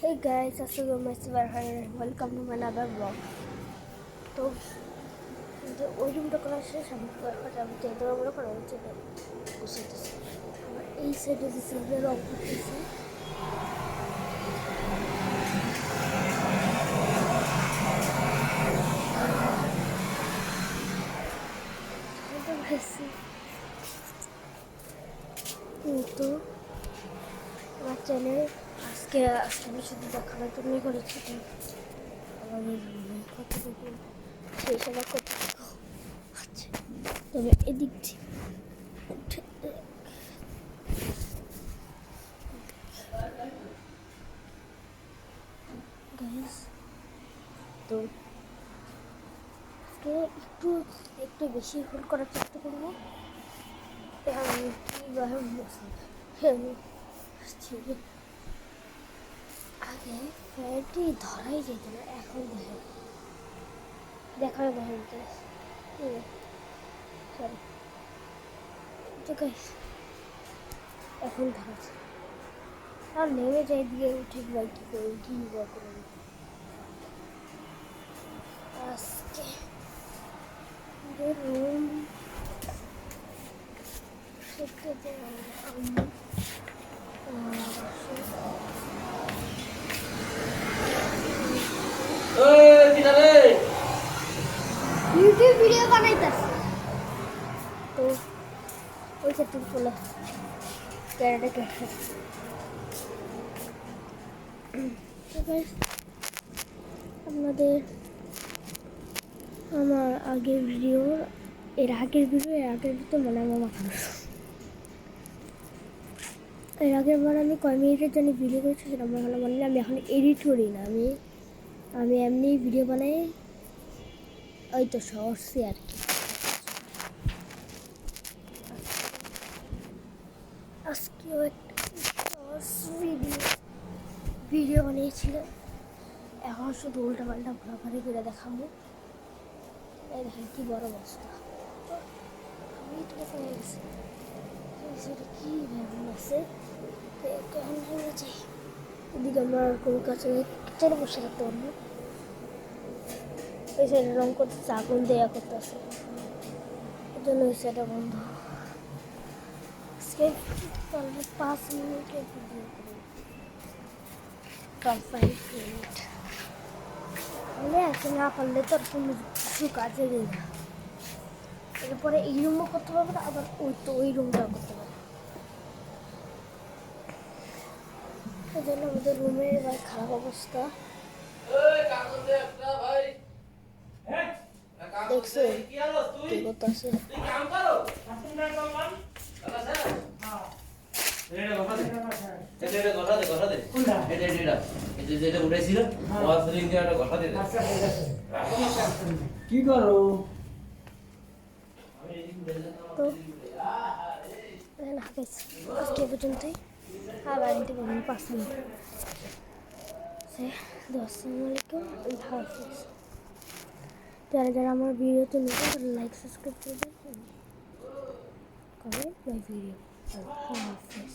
Hey guys, assalamu alaikum, welcome to my another vlog. তো যে ওই রুমটা করা শেষ আমি যাবো যেহেতু আমরা করা হচ্ছে বসেতেছি আমার এই সাইডে যে সাইডে রং করতেছি কিন্তু আমার চ্যানেল আজকে আমি শুধু দেখানোর জন্যই করেছি আমাদের কতটুকু সেই সময় কতটুকু আচ্ছা তবে এদিক গাইস তো আজকে একটু বেশি হোল্ড করার চেষ্টা করবো আমি কীভাবে আগে ফ্যানটি ধরাই যেত না এখন দেখানো এখন ধরাচ্ছে আর নেমে যাই দিয়ে উঠে বা কী করবো কী বা করবো আজকে রুম ইউটিউব ভিডিও বানাইতেছে তো ওই যে তুমি বলে ক্যারেটে আপনাদের আমার আগের ভিডিও এর আগের ভিডিও মানে আমার মাথা এর আগের বার আমি কয় মিনিটের জন্য ভিডিও করেছি সেটা আমার ভালো মনে আমি এখন এডিট করি না আমি এমনি ভিডিও বানাই ওই তো শর্টসে আর কি আজকেও একটা শর্টস ভিডিও বানিয়েছিলাম এখন শুধু উল্টা পাল্টা ঘোরাঘুরি করে দেখাবো এই দেখেন কি বড় অবস্থা আমি তো হয়ে গেছি সেটা কী ভ্যান আছে কেমন হয়ে গেছে এদিকে আমরা কোনো কাছে চলে বসে থাকতে পারবো ওই সাইডে রং করতেছে আগুন দেয়া করতেছে এর জন্য ওই সাইডটা বন্ধ আজকে পারলে 5 মিনিটের ভিডিও করবো 5 মিনিট বলে আছে না পারলে তো আর কোনো কিছু কাজে দেয় না এরপরে এই রুমও করতে পারবো না আবার ওই রুমটাও করতে পারবো এই জন্য আমাদের রুমের এবার খারাপ অবস্থা দেখছো কি করতেছে কি করো তো আজকে পর্যন্তই আর বাড়িতে পাবেন 5 মিনিট আসসালামু আলাইকুম আল্লাহ হাফিজ যারা আমার ভিডিওতে নতুন তারা লাইক সাবস্ক্রাইব করবেন comment my video Allah Hafiz